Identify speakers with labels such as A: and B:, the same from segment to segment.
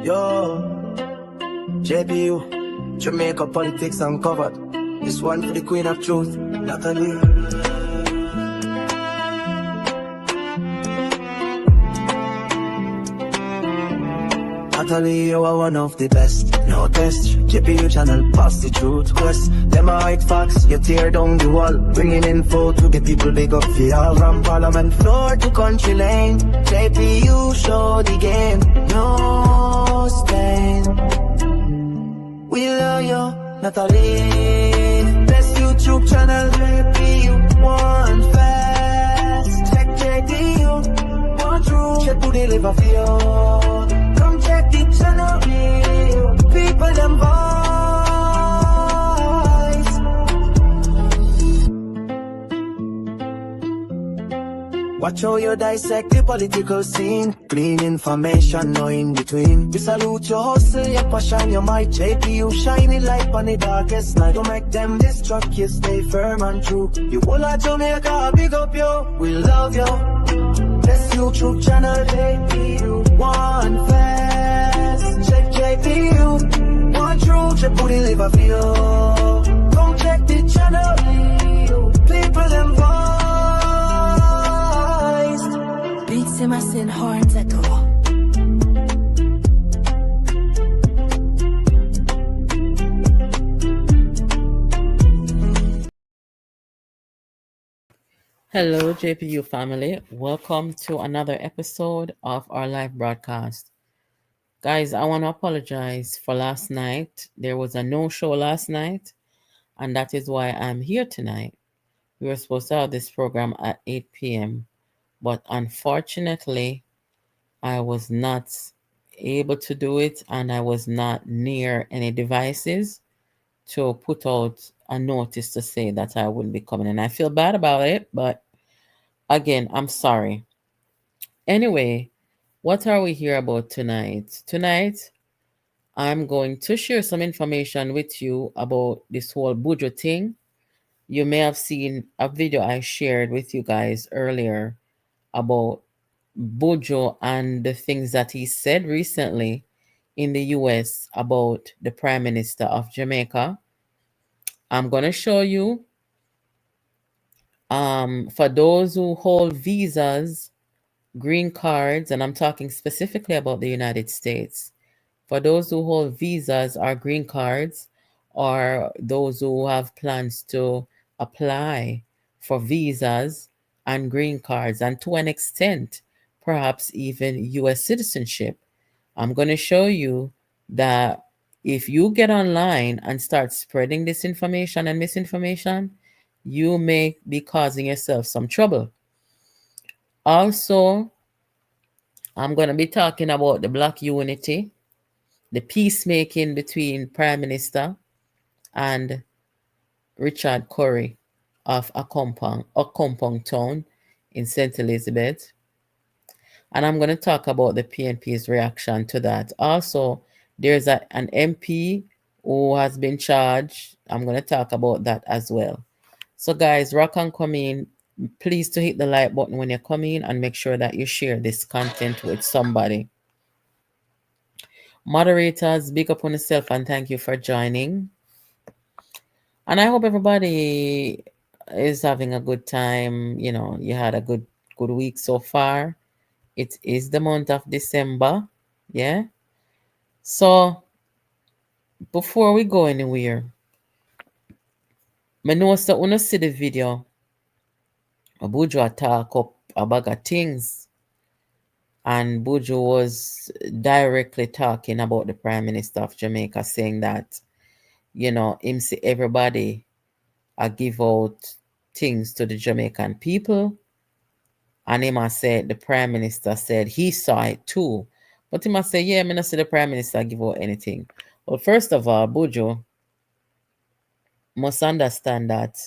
A: Yo, JPU, Jamaica politics uncovered. This one for the queen of truth, Natalie. Natalie, you are one of the best. No test, JPU channel, pass the truth quest. Them are hide facts, you tear down the wall. Bringing info to the people big up for all. From parliament floor to country lane, JPU show the game. No stain. We love you, Natalie. Best YouTube channel, JPU. One fast, check JPU. One true, check who they live for you. Come check the channel, people them voice. Watch how you dissect the political scene. Clean information, no in between. We salute your hustle, your passion, your might. JPU shining light on the darkest night. Don't make them destruct you, stay firm and true. You all of Jamaica, big up you. We love you. Best YouTube channel, JPU. One fast, check JPU. One true, check who they live for you. Come check the channel, people them voice.
B: Beats him as in horns at all.
C: Hello, JPU family. Welcome to another episode of our live broadcast. Guys, I want to apologize for last night. There was a no-show last night, and that is why I'm here tonight. We were supposed to have this program at 8 p.m., but unfortunately, I was not able to do it, and I was not near any devices to put out a notice to say that I wouldn't be coming. And I feel bad about it, but again, I'm sorry. Anyway, what are we here about tonight? Tonight, I'm going to share some information with you about this whole Buju thing. You may have seen a video I shared with you guys earlier about Buju and the things that he said recently in the US about the Prime Minister of Jamaica. I'm going to show you for those who hold visas, green cards, and I'm talking specifically about the United States. For those who hold visas or green cards, or those who have plans to apply for visas and green cards, and to an extent, perhaps even US citizenship, I'm going to show you that if you get online and start spreading this information and misinformation, you may be causing yourself some trouble. Also, I'm going to be talking about the Black unity, the peacemaking between Prime Minister and Richard Currie of Accompong Town in St. Elizabeth. And I'm going to talk about the PNP's reaction to that. Also, there's an MP who has been charged. I'm going to talk about that as well. So guys, rock and come in. Please to hit the like button when you come in and make sure that you share this content with somebody. Moderators, big up on yourself and thank you for joining. And I hope everybody is having a good time. You know, you had a good week so far. It is the month of December. Yeah. So before we go anywhere, I know that when you see the video, Buju talk up a bag of things. And Buju was directly talking about the Prime Minister of Jamaica, saying that, you know, him see everybody give out things to the Jamaican people. And him said, the Prime Minister said he saw it too. But him say, yeah, I not see the Prime Minister give out anything. Well, first of all, Buju must understand that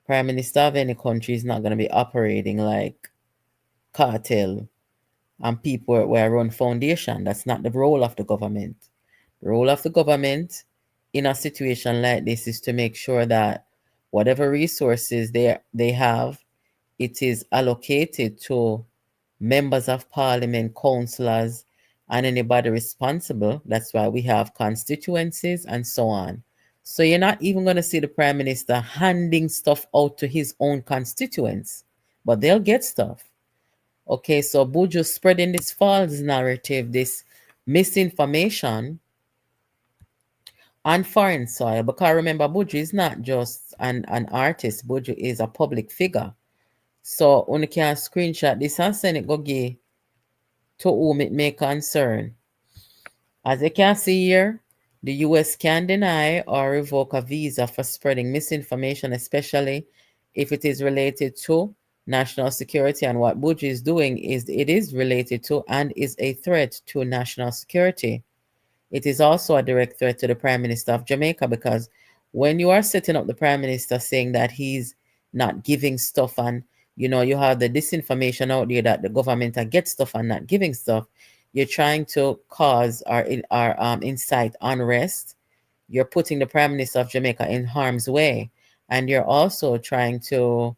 C: Prime Minister of any country is not going to be operating like cartel and people where run foundation. That's not the role of the government. The role of the government in a situation like this is to make sure that whatever resources they have, it is allocated to members of parliament, councillors, and anybody responsible. That's why we have constituencies and so on. So you're not even going to see the Prime Minister handing stuff out to his own constituents, but they'll get stuff. Okay, so Buju spreading this false narrative, this misinformation on foreign soil. Because remember, Buju is not just an artist, Buju is a public figure. So you can screenshot this and send it go give to whom it may concern. As you can see here, the US can deny or revoke a visa for spreading misinformation, especially if it is related to national security. And what Buju is doing is it is related to and is a threat to national security. It is also a direct threat to the Prime Minister of Jamaica, because when you are setting up the Prime Minister saying that he's not giving stuff, and you have the disinformation out there that the government get stuff and not giving stuff, you're trying to cause or incite unrest. You're putting the Prime Minister of Jamaica in harm's way, and you're also trying to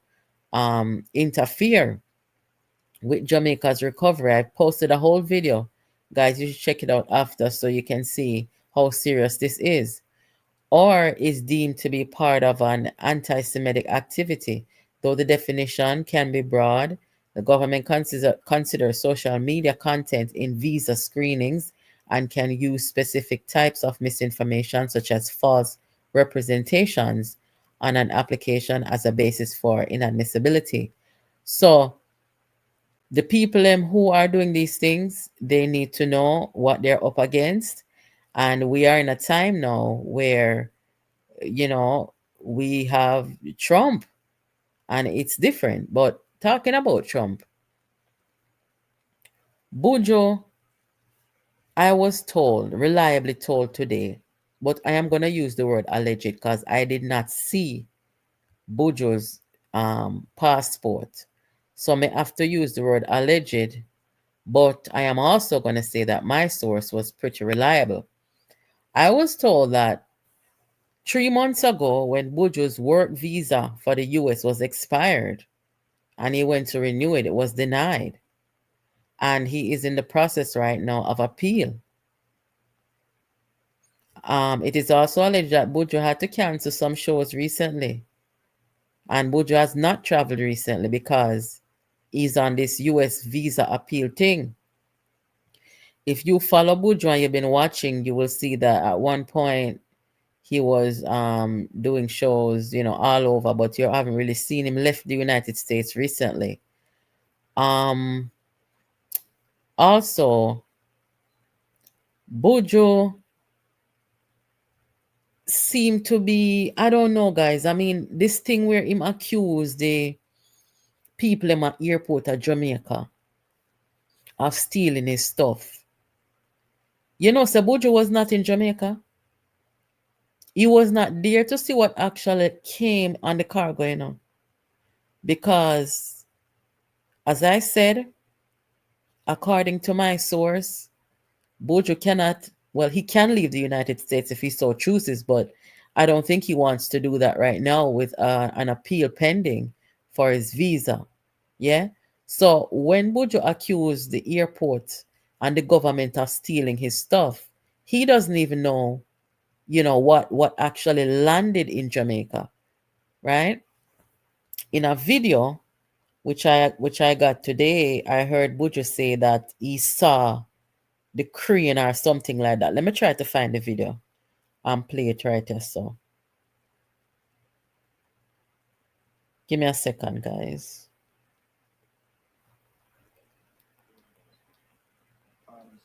C: interfere with Jamaica's recovery. I posted a whole video. Guys, you should check it out after so you can see how serious this is. Or is deemed to be part of an anti-Semitic activity. Though the definition can be broad, the government considers social media content in visa screenings and can use specific types of misinformation, such as false representations, on an application as a basis for inadmissibility. So the people who are doing these things, they need to know what they're up against. And we are in a time now where, we have Trump, and it's different. But talking about Trump, Buju, I was told, reliably told today, but I am going to use the word alleged because I did not see Buju's passport. So I may have to use the word alleged. But I am also going to say that my source was pretty reliable. I was told that 3 months ago, when Buju's work visa for the US was expired and he went to renew it, it was denied. And he is in the process right now of appeal. It is also alleged that Buju had to cancel some shows recently. And Buju has not traveled recently because he's on this US visa appeal thing. If you follow Buju and you've been watching, you will see that at one point he was doing shows, all over, but you haven't really seen him left the United States recently. Also, Buju seemed to be, I don't know, guys. I mean, this thing where him accused the people in my airport at Jamaica of stealing his stuff. So Buju was not in Jamaica. He was not there to see what actually came on the cargo, because, as I said, according to my source, Buju cannot, well, he can leave the United States if he so chooses, but I don't think he wants to do that right now with an appeal pending for his visa. Yeah? So when Buju accused the airport and the government of stealing his stuff, he doesn't even know, what actually landed in Jamaica, right? In a video which I got today, I heard Buju say that he saw the Currie or something like that. Let me try to find the video and play it right here. So give me a second, guys.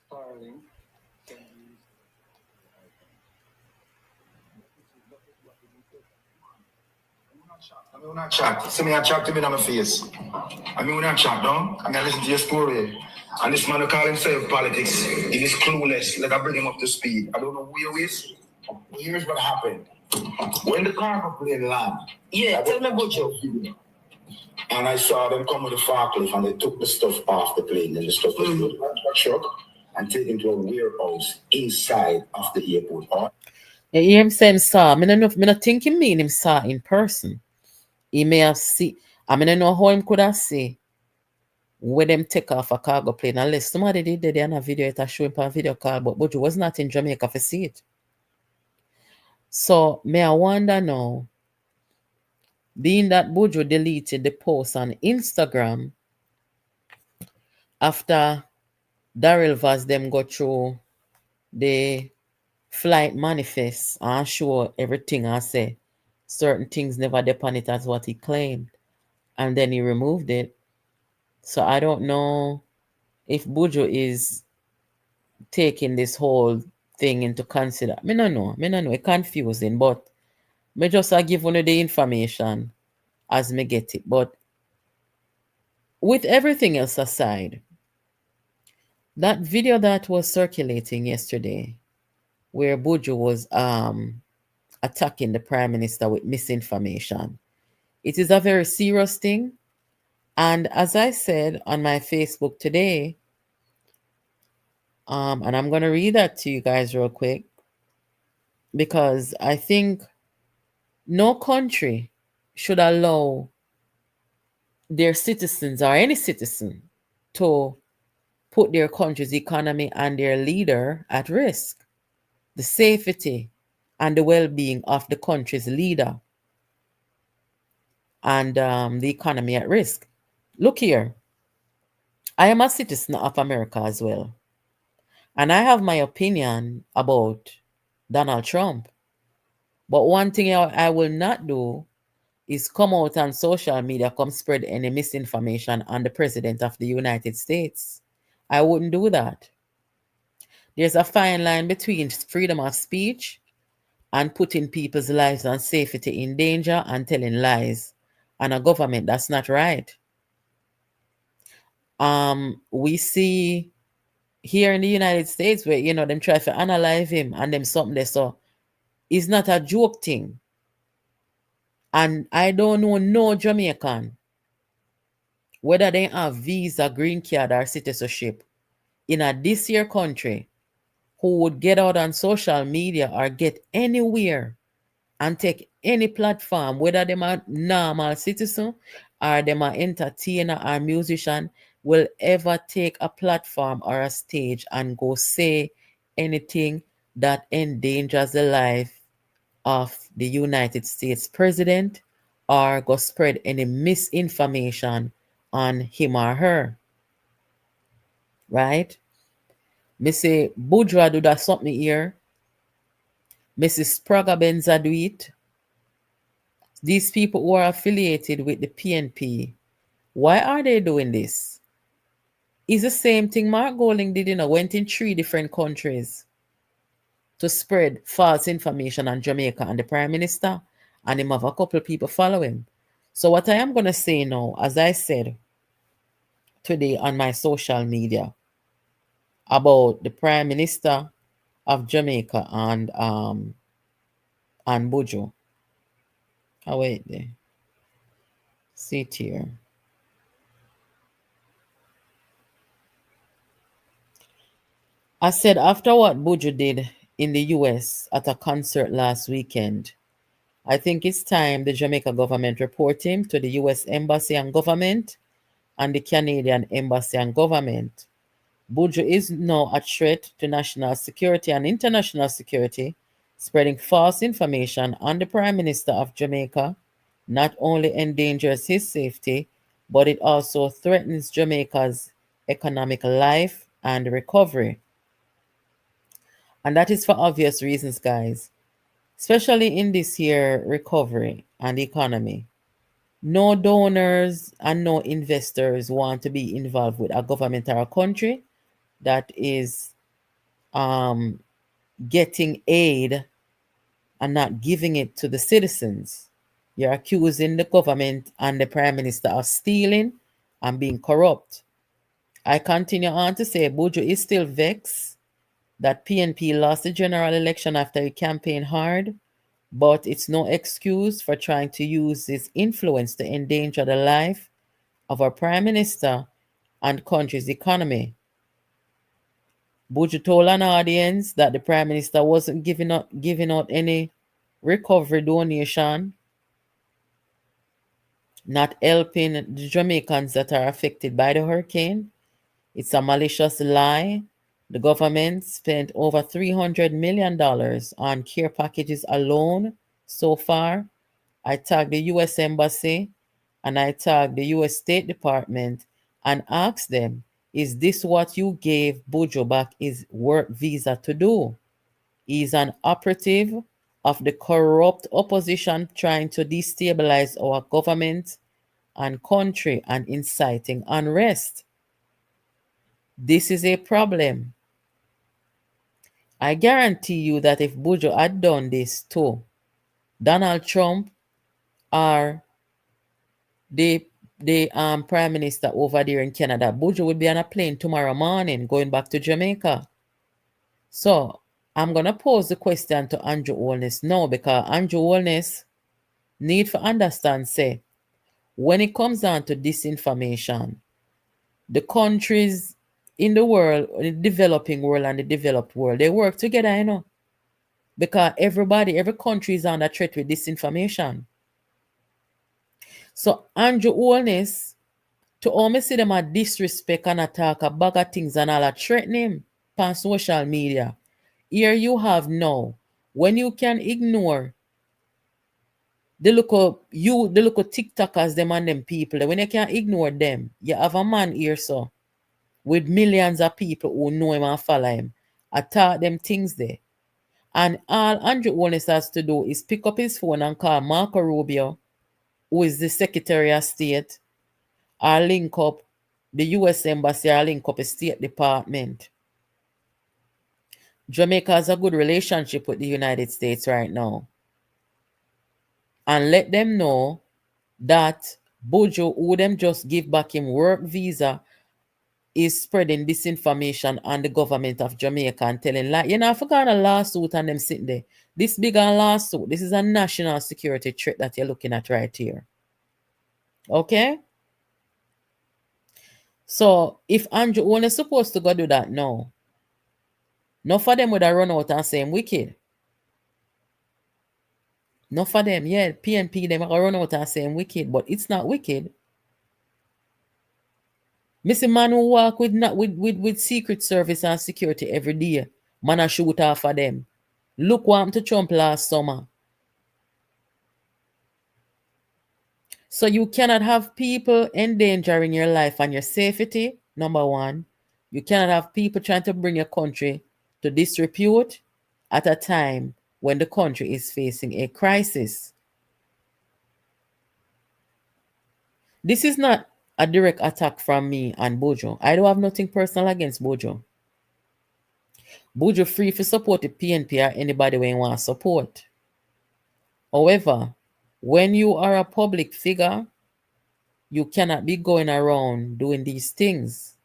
D: Starlink. I mean, we're not chat. See me, I chat to me on my face. I mean, we're not chat, no? I mean, I listen to your story. And this man who call himself politics, he is clueless. Let I bring him up to speed. I don't know who he is. Here's what happened. When the cargo plane landed, tell me about you. And I saw them come with a forklift and they took the stuff off the plane. And the stuff was put on a truck and taken to a warehouse inside of the airport.
C: You hear him say him saw. I don't think he mean him saw in person. He may have seen. I don't know how him could have seen when them take off a cargo plane, unless somebody did there on a video, it showing on video call, but Buju was not in Jamaica to see it. So may I wonder now, being that Buju deleted the post on Instagram after Daryl Vaz them go through the flight manifest and show everything and say certain things never depend it as what he claimed, and then he removed it. So I don't know if Buju is taking this whole thing into consider. Me no know. It's confusing, but me just give you the information as me get it. But with everything else aside, that video that was circulating yesterday, where Buju was attacking the Prime Minister with misinformation, it is a very serious thing. And as I said on my Facebook today, and I'm going to read that to you guys real quick, because I think no country should allow their citizens or any citizen to put their country's economy and their leader at risk, the safety and the well-being of the country's leader and the economy at risk. Look here, I am a citizen of America as well, and I have my opinion about Donald Trump. But one thing I will not do is come out on social media, come spread any misinformation on the President of the United States. I wouldn't do that. There's a fine line between freedom of speech and putting people's lives and safety in danger and telling lies on a government. That's not right. We see here in the United States where, them try to analyze him and them something there. So it's not a joke thing. And I don't know no Jamaican, whether they have visa, green card, or citizenship in this year country, who would get out on social media or get anywhere and take any platform, whether them a normal citizen or them a entertainer or musician, will ever take a platform or a stage and go say anything that endangers the life of the United States president or go spread any misinformation on him or her. Right? Me say Buju do that something here. Mrs. Spraga Benza do it. These people who are affiliated with the PNP, why are they doing this? It's the same thing Mark Golding did, went in 3 different countries to spread false information on Jamaica and the Prime Minister, and him have a couple of people follow him. So what I am going to say now, as I said today on my social media about the Prime Minister of Jamaica and Buju. Oh wait there. See it here. I said after what Buju did in the US at a concert last weekend, I think it's time the Jamaica government report him to the US Embassy and government and the Canadian Embassy and government. Buju is now a threat to national security and international security, spreading false information on the Prime Minister of Jamaica not only endangers his safety, but it also threatens Jamaica's economic life and recovery. And that is for obvious reasons, guys, especially in this year recovery and economy. No donors and no investors want to be involved with a government or a country that is getting aid and not giving it to the citizens. You're accusing the government and the Prime Minister of stealing and being corrupt. I continue on to say Buju is still vexed that PNP lost the general election after he campaigned hard, but it's no excuse for trying to use his influence to endanger the life of our Prime Minister and country's economy. Buju told an audience that the Prime Minister wasn't giving out any recovery donation not helping the Jamaicans that are affected by the hurricane. It's a malicious lie. The government spent over $300 million on care packages alone so far. I tagged the US Embassy and I tagged the US State Department and asked them, is this what you gave Buju back his work visa to do? He's an operative of the corrupt opposition trying to destabilize our government and country and inciting unrest. This is a problem. I guarantee you that if Buju had done this to Donald Trump or the prime minister over there in Canada, Buju would be on a plane tomorrow morning going back to Jamaica. So I'm gonna pose the question to Andrew Holness now, because Andrew Holness need to understand, say, when it comes down to disinformation, the countries in the world, the developing world and the developed world, they work together, you know. Because every country is under threat with disinformation. So Andrew Holness, to almost see them a disrespect and attack a bag of things and all a threaten him on social media. Here you have now, when you can ignore the local TikTokers, them and them people, when you can ignore them, you have a man here so with millions of people who know him and follow him, attack them things there. And all Andrew Holness has to do is pick up his phone and call Marco Rubio, who is the Secretary of State, or link up the US Embassy, or link up the State Department. Jamaica has a good relationship with the United States right now. And let them know that Buju, who them just give back him work visa, is spreading disinformation on the government of Jamaica and telling, like, you know, I forgot a lawsuit and them sitting there. This bigger lawsuit, this is a national security threat that you're looking at right here. Okay? So if Andrew only supposed to go do that now, not for them would have run out and say I'm wicked. Not for them, yeah, PNP them are run out and say I'm wicked, but it's not wicked. Missy man who walk with Secret Service and security every day, man a shoot off of them. Look what happened to Trump last summer. So you cannot have people endangering your life and your safety, number one. You cannot have people trying to bring your country to disrepute at a time when the country is facing a crisis. This is not a direct attack from me and Buju. I don't have nothing personal against Buju. Buju free to support the PNP or anybody when you want to support. However, when you are a public figure, you cannot be going around doing these things.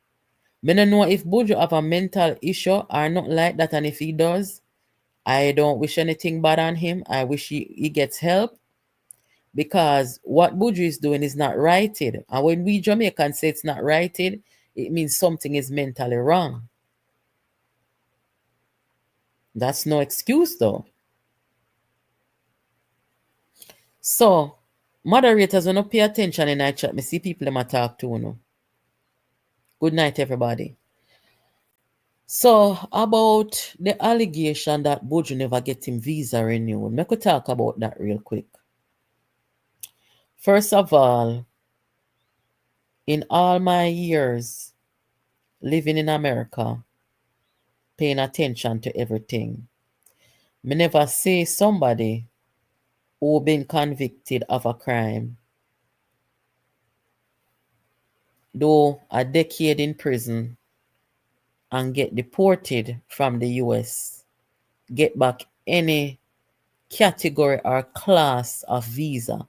C: I don't know if Buju have a mental issue or not like that, and if he does, I don't wish anything bad on him. I wish he gets help, because what Buju is doing is not righted. And when we Jamaicans say it's not righted, it means something is mentally wrong. That's no excuse though. So, moderators, when you pay attention in I chat, me see people them talk to you. Good night, everybody. So, about the allegation that Buju never get him visa renewed, me could talk about that real quick. First of all, in all my years living in America, paying attention to everything, me never see somebody who been convicted of a crime, do a decade in prison, and get deported from the US, get back any category or class of visa.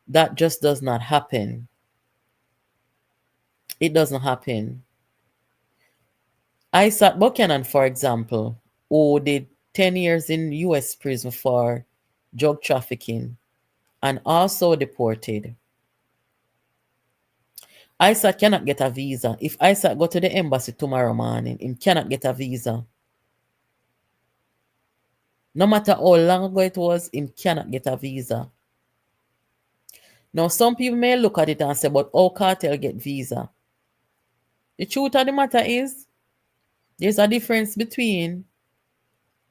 C: That just does not happen. It doesn't happen. Isaac Buchanan, for example, who did 10 years in US prison for drug trafficking and also deported. Isaac cannot get a visa. If Isaac go to the embassy tomorrow morning, he cannot get a visa. No matter how long ago it was, he cannot get a visa. Now, some people may look at it and say, but how cartel get visa? The truth of the matter is, there's a difference between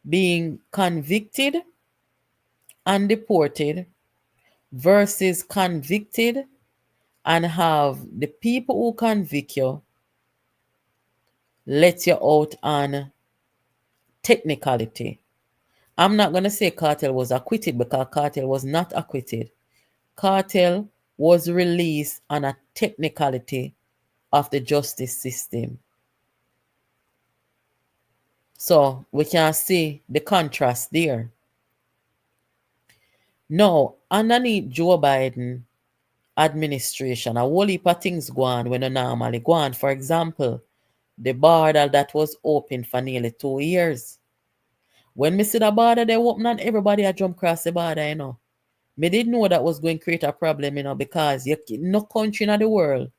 C: being convicted and deported versus convicted and have the people who convict you let you out on technicality. I'm not going to say Cartel was acquitted because Cartel was not acquitted. Cartel was released on a technicality of the justice system. So we can see the contrast there. Now, underneath Joe Biden administration, a whole heap of things go on when they normally go on. For example, the border that was open for nearly 2 years. When me see the border, they open and everybody a jump across the border, you know. Me didn't know that was going to create a problem, you know, because no country in the world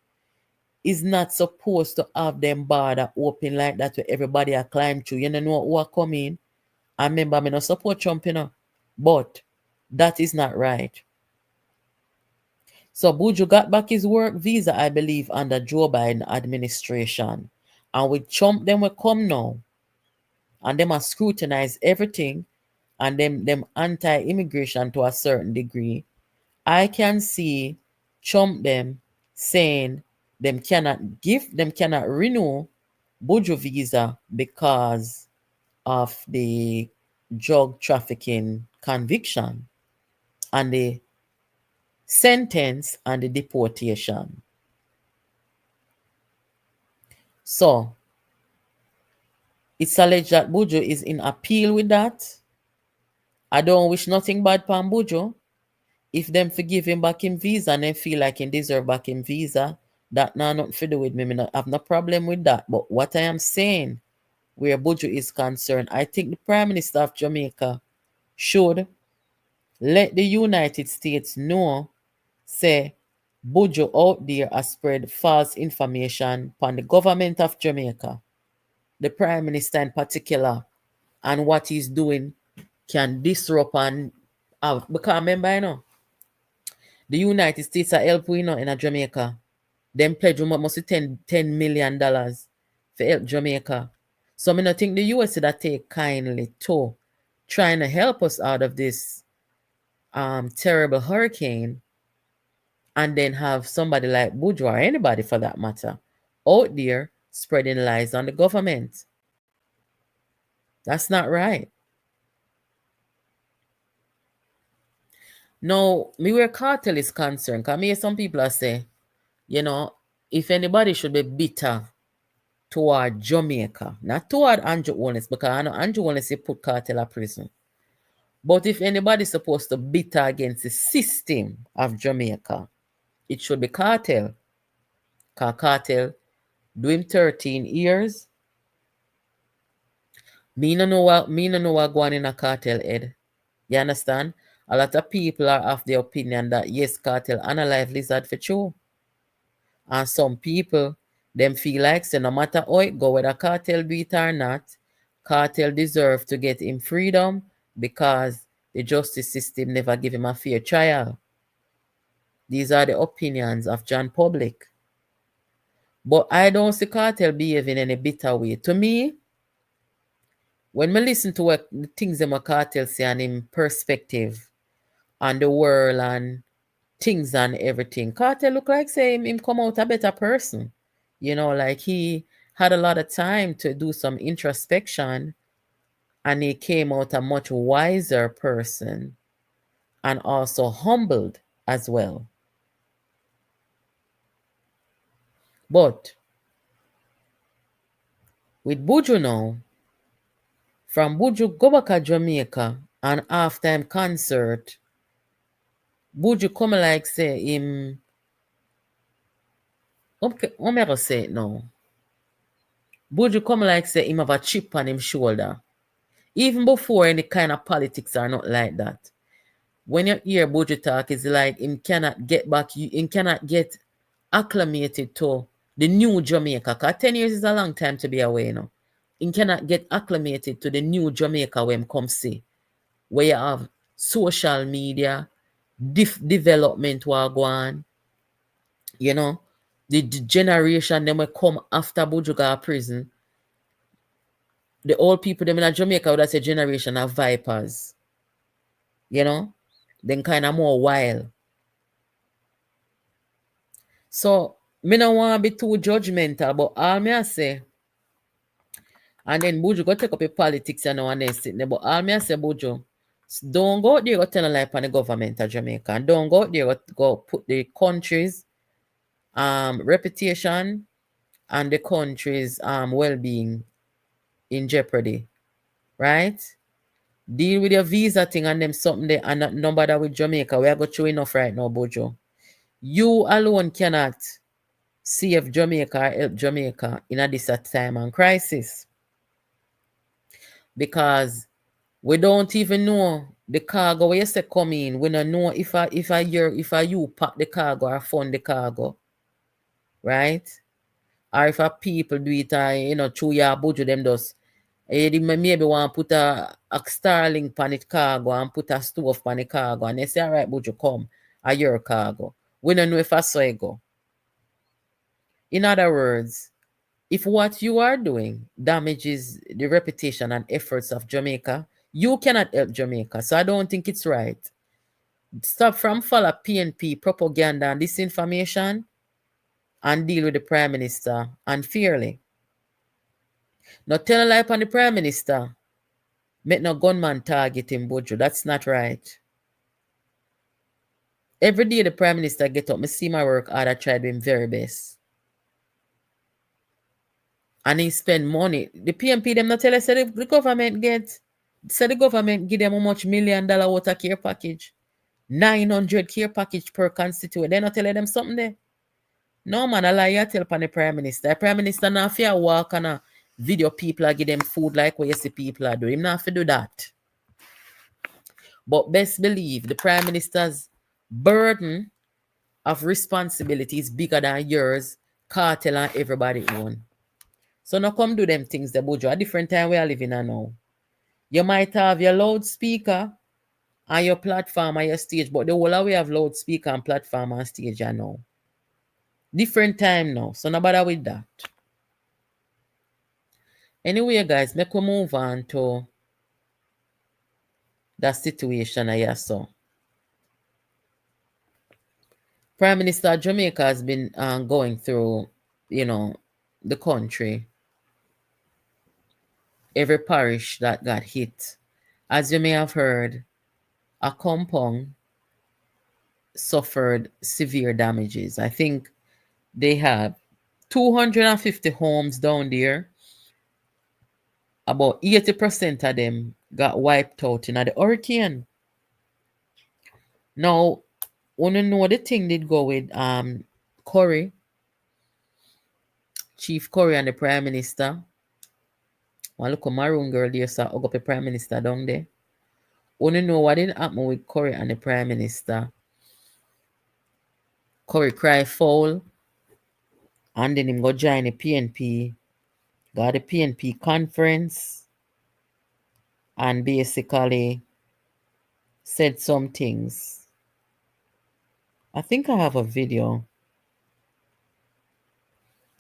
C: is not supposed to have them border open like that where everybody a climb through. You know who are coming. I remember me no support Trump, you know. But that is not right. So Buju got back his work visa, I believe, under Joe Biden administration. And with Trump, them will come now. And them must scrutinize everything. And them anti-immigration to a certain degree. I can see Trump them saying them cannot renew Buju visa because of the drug trafficking conviction and the sentence and the deportation. So it's alleged that Buju is in appeal with that. I don't wish nothing bad for Buju. If them forgive him back in visa and then feel like he deserve back in visa, that now nothing to do with me. I have no problem with that. But what I am saying, where Buju is concerned, I think the Prime Minister of Jamaica should let the United States know, say, Buju out there has spread false information upon the government of Jamaica, the Prime Minister in particular, and what he's doing can disrupt and out. Because remember, you know, the United States are helping, you know, in Jamaica. Them pledge must $10 million for help Jamaica. So I don't think the US that take kindly to trying to help us out of this terrible hurricane, and then have somebody like Buju or anybody for that matter out there spreading lies on the government. That's not right. Now, me where cartel is concerned, because me hear some people are say, you know, if anybody should be bitter toward Jamaica, not toward Andrew Holness, because I know Andrew Holness he put cartel in prison. But if anybody's supposed to bitter against the system of Jamaica, it should be cartel. Because cartel do him 13 years. Me no know what going in a cartel head. You understand? A lot of people are of the opinion that yes, cartel analyze lizard for true. And some people, them feel like, say no matter how it go, whether cartel beat or not, cartel deserve to get him freedom because the justice system never give him a fair trial. These are the opinions of John Public. But I don't see cartel behaving in a bitter way. To me, when I listen to what the things them a cartel say and in perspective on the world and things and everything, cartel look like say him come out a better person. You know, like he had a lot of time to do some introspection and he came out a much wiser person and also humbled as well. But with Buju now, from Buju go back to Jamaica and halftime concert, Buju come like say him, okay, how me I say it now? Buju come like say him have a chip on him shoulder. Even before any kind of politics are not like that. When you hear Buju talk, it's like him cannot get back, him cannot get acclimated to the new Jamaica. Because 10 years is a long time to be away, you know. Him cannot get acclimated to the new Jamaica when him come see. Where you have social media, development will go on. You know, the generation them will come after Buju got prison. The old people them in Jamaica would have say generation of vipers. You know, then kind of more wild. So me no want to be too judgmental, but all me I say, and then Buju go take up a politics and now and then sitting there, but all me I say, Buju, don't go out there go tell a lie on the government of Jamaica, and don't go out there go put the country's reputation and the country's well-being in jeopardy, right? Deal with your visa thing and them something there, and not nobody with Jamaica. We are going through enough right now, Buju. You alone cannot save Jamaica or help Jamaica in a this time and crisis, because we don't even know the cargo where you say come in. We don't know if you pack the cargo or fund the cargo, right? Or if a people do it, through your Buju them does. They maybe want to put a Starlink on it cargo and put a stove on the cargo, and they say, all right, Buju, come, a your cargo. We don't know if I saw it go. In other words, if what you are doing damages the reputation and efforts of Jamaica, you cannot help Jamaica. So I don't think it's right. Stop from follow PNP propaganda and disinformation and deal with the Prime Minister unfairly. Now tell a lie on the Prime Minister. Make no gunman target him, Buju. That's not right. Every day the Prime Minister get up, me see my work hard, I try doing very best. And he spend money. The PNP them not tell us the government the government give them how much $1 million water care package. 900 care package per constituent. They not tell them something there. No man, I lie you tell upon the Prime Minister. The Prime Minister not fear walk and video people give them food like what you see people are doing. Him not have to do that. But best believe the Prime Minister's burden of responsibility is bigger than yours, cartel and everybody own. So now come do them things, the Buju. A different time we are living in now. You might have your loudspeaker and your platform and your stage, but the whole of we have loudspeaker and platform and stage now. Different time now, so no bother with that. Anyway, guys, make we move on to that situation I saw. Prime Minister of Jamaica has been going through, the country. Every parish that got hit. As you may have heard, Accompong suffered severe damages. I think they have 250 homes down there. About 80% of them got wiped out in the hurricane. Now, want to know the thing did go with Currie, Chief Currie and the Prime Minister. One look at Maroon girl there, so I got the Prime Minister down there. Want to know what did happen with Currie and the Prime Minister? Currie cry foul, and then him go join the PNP. Got the PNP conference, and basically said some things. I think I have a video,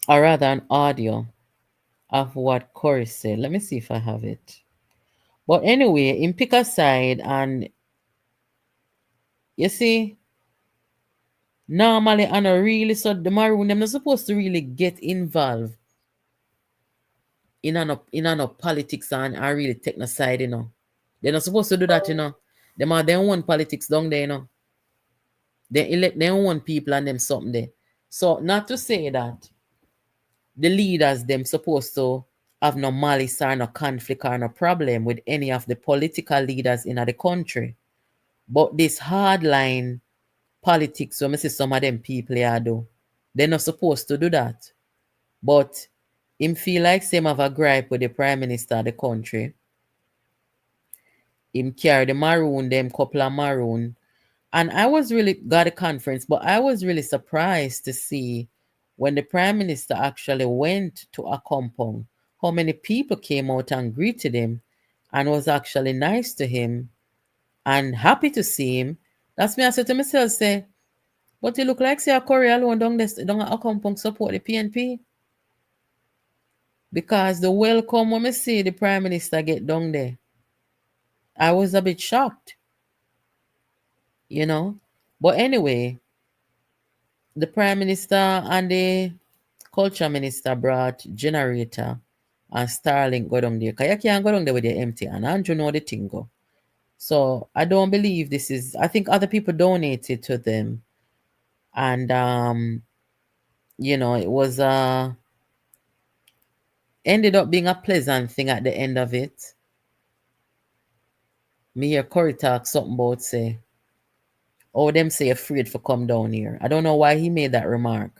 C: or rather an audio, of what Currie said. Let me see if I have it. But anyway, in pick a side, and you see, normally and really, so the Maroon, they're not supposed to really get involved in an politics and really take the side, They're not supposed to do that, Them are their own politics down there, They elect their own people and them something there. So not to say that the leaders them supposed to have no malice or no conflict or no problem with any of the political leaders in the country. But this hardline politics, so I see some of them people here do, they're not supposed to do that. But him feel like same have a gripe with the Prime Minister of the country. Him carry the Maroon, them couple of Maroon. And I was really got a conference, but I was really surprised to see when the Prime Minister actually went to Accompong, how many people came out and greeted him and was actually nice to him and happy to see him That's me I said to myself, say, but it look like say a Currie alone don't Accompong support the PNP. Because the welcome when me see the Prime Minister get down there, I was a bit shocked, you know. But anyway, the Prime Minister and the Culture Minister brought generator and Starlink go down there. Because you can't go down there with your empty and Andrew know the thing go. So I don't believe this is, I think other people donated to them. And you know, it was ended up being a pleasant thing at the end of it. Me hear Currie talk something about say, oh, them say afraid for come down here. I don't know why he made that remark.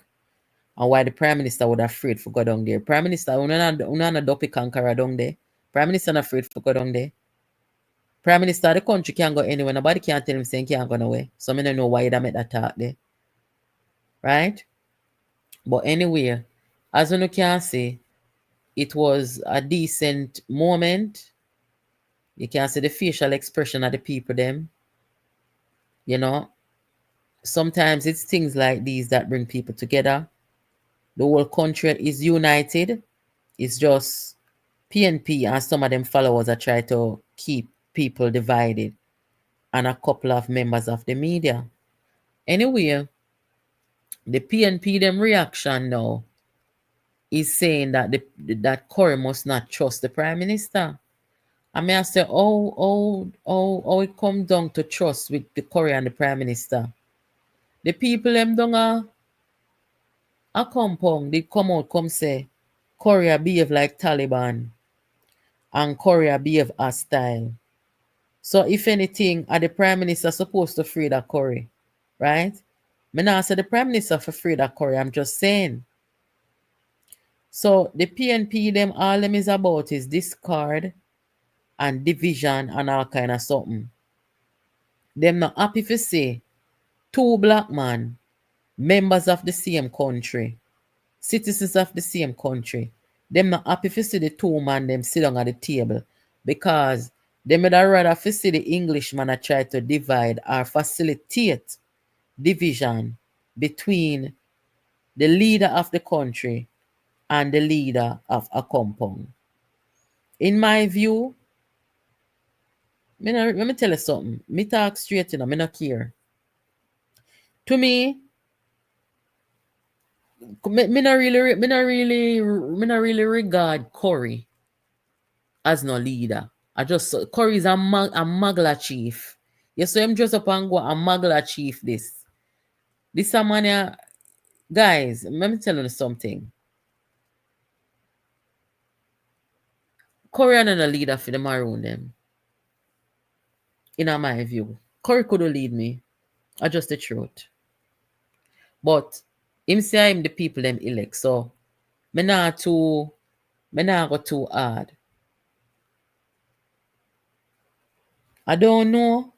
C: And why the Prime Minister would afraid for go down there. Prime Minister, una dopey conqueror down there. Prime Minister not afraid for go down there. Prime Minister of the country can't go anywhere. Nobody can't tell him saying can't go nowhere. So I don't know why he make that talk there. Right? But anyway, as you can see, it was a decent moment. You can see the facial expression of the people them. You know, sometimes it's things like these that bring people together. The whole country is united. It's just PNP and some of them followers are trying to keep people divided, and a couple of members of the media. Anyway, the PNP them reaction now is saying that that Currie must not trust the Prime Minister. I mean, I say, oh, it come down to trust with the Currie and the Prime Minister. The people them down a Accompong, they come out come say, Currie behave like Taliban and Currie behave hostile. So if anything, are the Prime Minister supposed to free that Currie, right? Me not say the Prime Minister for free that Currie, I'm just saying. So the PNP them all them is about is discard and division and all kind of something. Them not happy to say two black men, members of the same country, citizens of the same country, them not happy to see the two man them sit down at the table because they would rather to see the Englishman a try to divide or facilitate division between the leader of the country and the leader of Accompong. In my view, let me tell you something. Me talk straight, you know, me not care. To me, me not really regard Currie as no leader. I just Currie is a Magla chief. You saw him dress up and go a Magla chief this. This a man, guys, let me tell you something. Currie not a leader for the Maroon them. In my view. Currie could lead me. I just the truth. But him say him the people them elect. So me not go too hard. I don't know.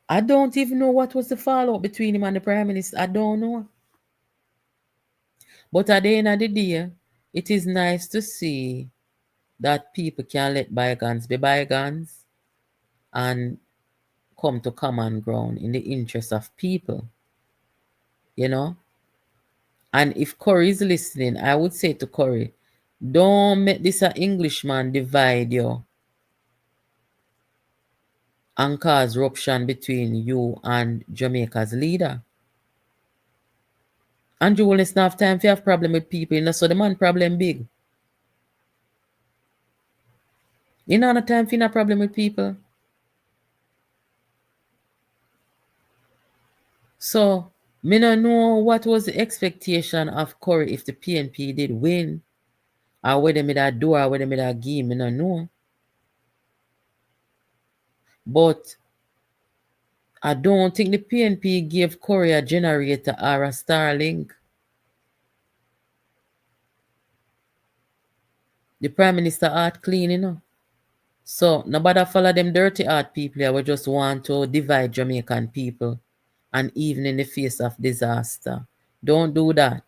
C: I don't even know what was the fallout between him and the Prime Minister. I don't know. But at the end of the day, it is nice to see that people can let bygones be bygones and come to common ground in the interest of people. You know? And if Currie is listening, I would say to Currie, don't make this an Englishman divide you and cause rupture between you and Jamaica's leader. Andrew Holness not have time to have problem with people, you know, so the man problem big. You know, no time for no problem with people. So, me no know what was the expectation of Currie if the PNP did win, or whether me that do or whether me that give, me no know. But I don't think the PNP gave Currie a generator or a Starlink. The Prime Minister heart clean, you know. So, nobody follow them dirty heart people here. We just want to divide Jamaican people. And even in the face of disaster. Don't do that.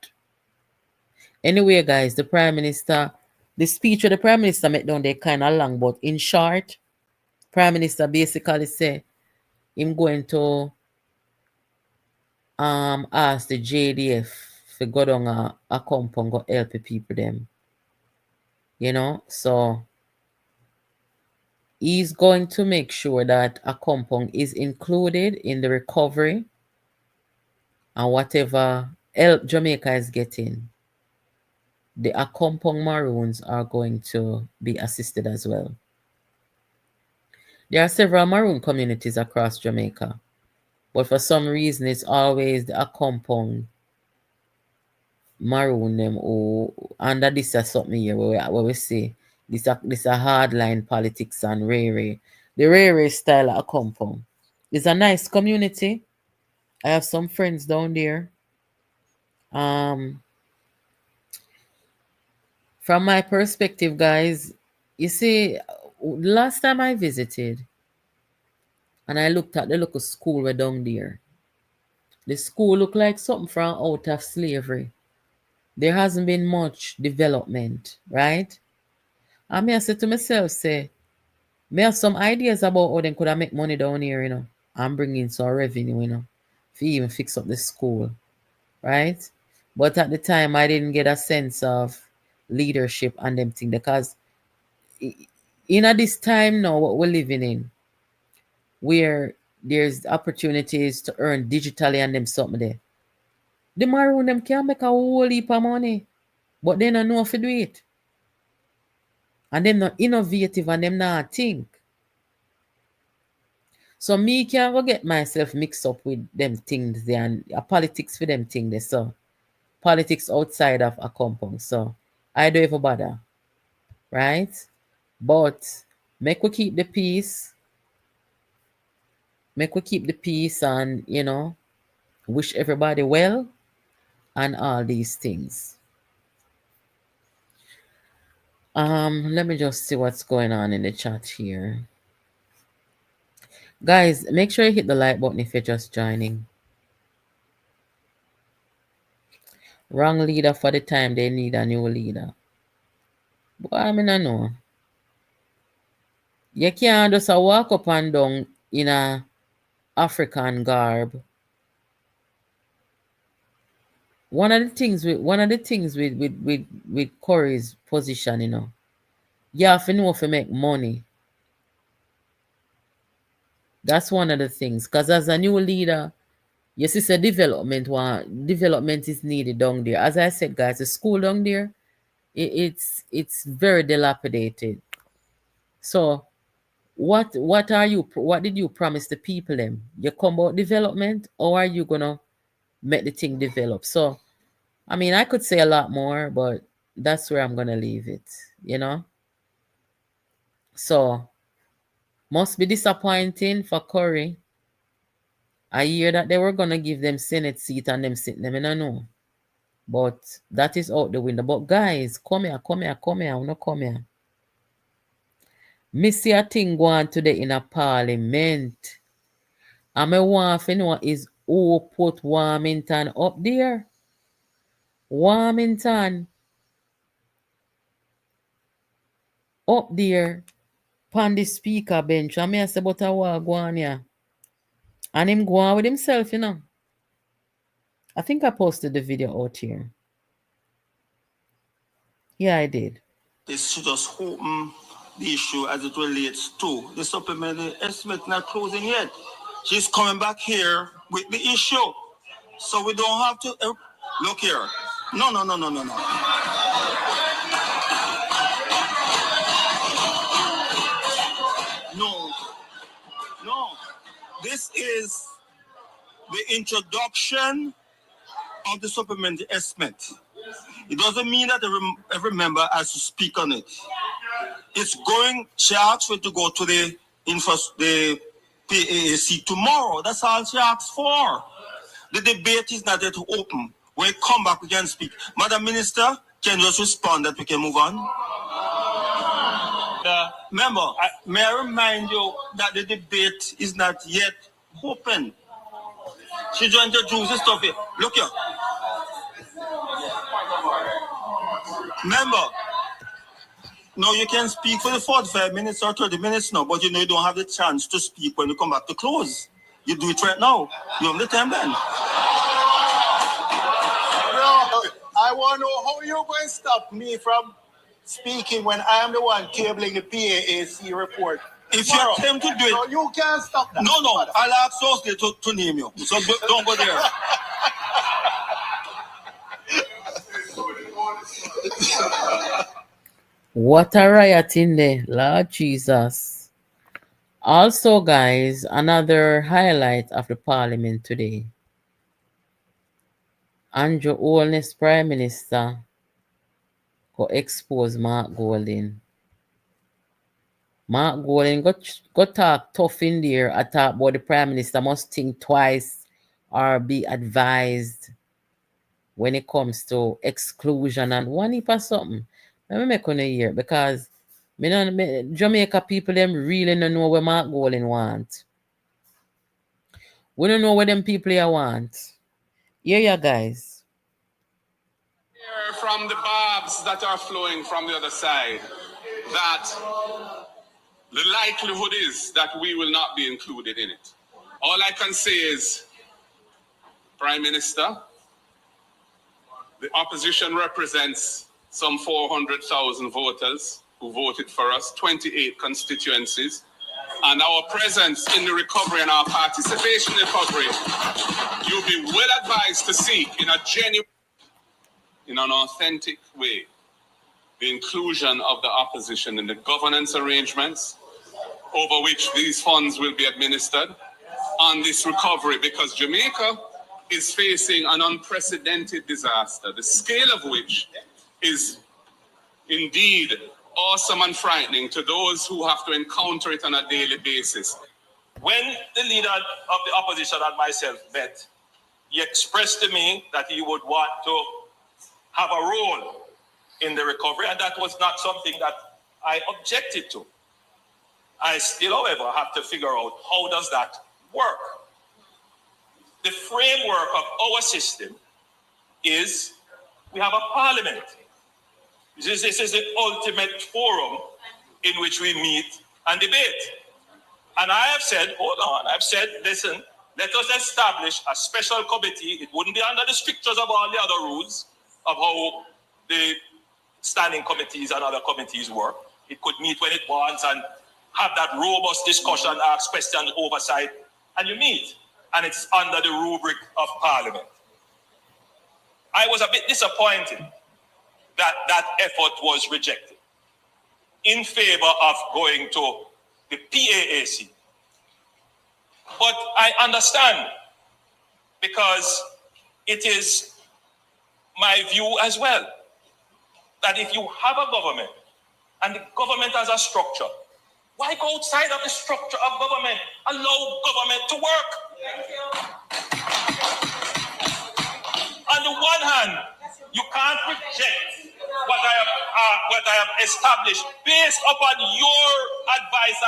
C: Anyway, guys, the Prime Minister, the speech of the Prime Minister made down there kind of long, but in short, Prime Minister basically say him going to ask the JDF to go down a compound go help the people them. You know, so he's going to make sure that Accompong is included in the recovery and whatever help Jamaica is getting, the Accompong Maroons are going to be assisted as well. There are several Maroon communities across Jamaica, but for some reason it's always the Accompong Maroon them who under this is something here where we see this a hardline politics and Rere. The Rere style of Accompong. It's a nice community. I have some friends down there. From my perspective, guys, you see, last time I visited and I looked at the local school way down there, the school looked like something from out of slavery. There hasn't been much development, right? And me I said to myself, say, me have some ideas about how they could have make money down here, you know, and bring in some revenue, you know, to even fix up the school, right? But at the time, I didn't get a sense of leadership and them thing because in this time now, what we're living in, where there's opportunities to earn digitally and them something there. The Maroon them can make a whole heap of money, but they don't know how to do it. And them not innovative and them not think. So me can't go get myself mixed up with them things there and politics for them things there. So politics outside of a compound. So I don't even bother. Right? But make we keep the peace. Make we keep the peace and, you know, wish everybody well and all these things. Let me just see what's going on in the chat here. Guys, make sure you hit the like button if you're just joining. Wrong leader for the time they need a new leader. But I mean, I know. You can't just walk up and down in a African garb. One of the things with Currie's position, you know, you have to know if you make money. That's one of the things. Because as a new leader, you see, development is needed down there. As I said, guys, the school down there, it's very dilapidated. So what did you promise the people them? You come about development, or are you gonna make the thing develop? So I mean, I could say a lot more, but that's where I'm gonna leave it, you know. So must be disappointing for Currie. I hear that they were gonna give them Senate seat and them sitting them in a no. But that is out the window. But guys, come here, no come here. Me see a thing going today in a parliament. And me want to know is who put Warmington up there. Warmington up there on the speaker bench. And me I say, but I want go on here. And him go on with himself, you know. I think I posted the video out here. Yeah, I did.
E: This should just open the issue as it relates to the supplementary estimate not closing yet. She's coming back here with the issue. So we don't have to look here. No. No. This is the introduction of the supplementary estimate. It doesn't mean that every member has to speak on it. It's going, she asked for it to go to the PAAC tomorrow. That's all she asked for. The debate is not yet open. When we come back, we can speak. Madam Minister, can you just respond that we can move on? Member, may I remind you that the debate is not yet open. She just introduced the stuff here. Look here. Member, no, you can speak for the 45 minutes or 30 minutes now, but you know you don't have the chance to speak when you come back to close. You do it right now. You have the time then. I want to know how you going to stop me from speaking when I am the one tabling the PAAC report. If you attempt to do it, so you can't stop that. No, I'll ask Sosley to name you. So don't go there.
C: What a riot in there, Lord Jesus. Also, guys, another highlight of the parliament today. Andrew Holness, Prime Minister, go expose Mark Golding. Mark Golding got talk tough in there. I talk about the Prime Minister must think twice or be advised when it comes to exclusion and one heap of something. Let me make on a year because Jamaica people them really don't know what Mark Golding want. We don't know what them people here want. Here ya guys.
F: Hear from the barbs that are flowing from the other side that the likelihood is that we will not be included in it. All I can say is, Prime Minister, the opposition represents some 400,000 voters who voted for us, 28 constituencies, and our presence in the recovery and our participation in the recovery, you'll be well advised to seek in a genuine, in an authentic way, the inclusion of the opposition in the governance arrangements over which these funds will be administered on this recovery, because Jamaica is facing an unprecedented disaster, the scale of which is indeed awesome and frightening to those who have to encounter it on a daily basis.
E: When the leader of the opposition and myself met, he expressed to me that he would want to have a role in the recovery, and that was not something that I objected to. I still, however, have to figure out how does that work. The framework of our system is we have a parliament. This is the ultimate forum in which we meet and debate. And I have said, hold on, I've said, listen, let us establish a special committee. It wouldn't be under the strictures of all the other rules of how the standing committees and other committees work. It could meet when it wants and have that robust discussion, ask questions, oversight, and you meet. And it's under the rubric of Parliament. I was a bit disappointed that that effort was rejected in favor of going to the PAAC. But I understand, because it is my view as well, that if you have a government and the government has a structure, why go outside of the structure of government? Allow government to work. On the one hand, you can't reject what I have established based upon your advice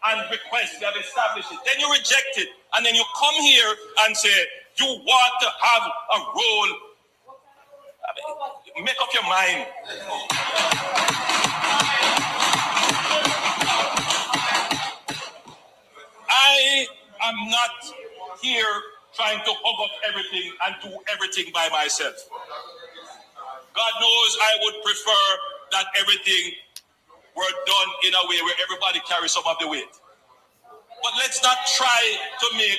E: and request. You have established it. Then you reject it, and then you come here and say you want to have a role. I mean, make up your mind. I am not here trying to hug up everything and do everything by myself. God knows I would prefer that everything were done in a way where everybody carries some of the weight. But let's not try to make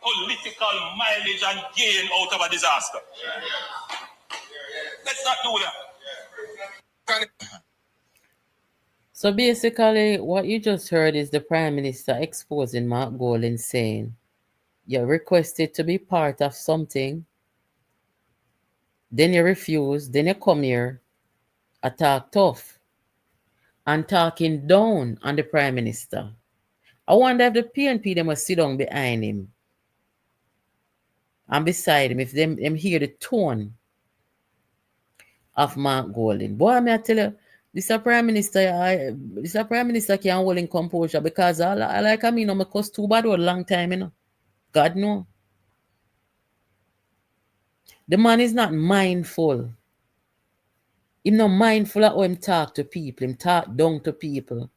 E: political mileage and gain out of a disaster. Let's not do that.
C: So basically, what you just heard is the Prime Minister exposing Mark Golding, saying, you're requested to be part of something, then you refuse, then you come here, attack tough, and talking down on the Prime Minister. I wonder if the PNP, they must sit down behind him and beside him, if them hear the tone of Mark Golding. Boy, I tell you, this a Prime Minister can't hold in composure, because I like I mean, I'm cause too bad for a long time, you know. God no. The man is not mindful. He's not mindful of how him talk to people. Him talk down to people.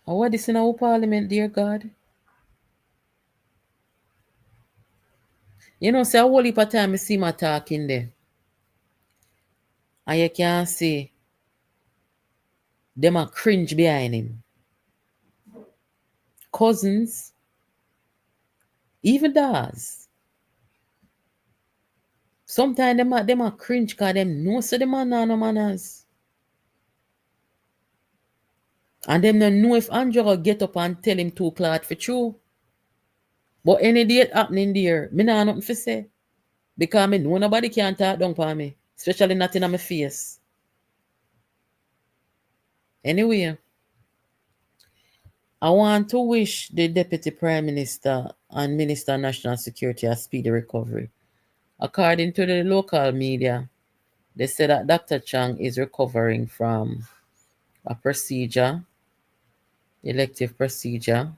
C: And what is in our parliament, dear God? You know, say a whole heap of time I see my talking there. And you can see them a cringe behind him. Cousins, even does. Sometimes them a cringe because them know so them are no manners. And them don't know if Andrew will get up and tell him 2 o'clock for true. But any day it happening there, me nah nothing for say. Because me know nobody can talk down for me. Especially not in my face. Anyway, I want to wish the Deputy Prime Minister and Minister of National Security a speedy recovery. According to the local media, they said that Dr. Chang is recovering from a procedure, elective procedure,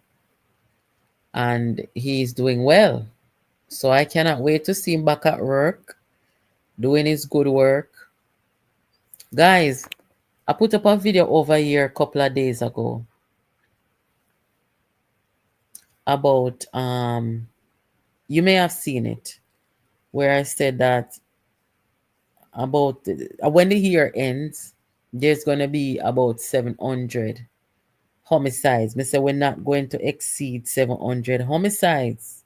C: and he is doing well. So I cannot wait to see him back at work, doing his good work. Guys, I put up a video over here a couple of days ago about you may have seen it, where I said that about when the year ends, there's gonna be about 700 homicides. Me say we're not going to exceed 700 homicides.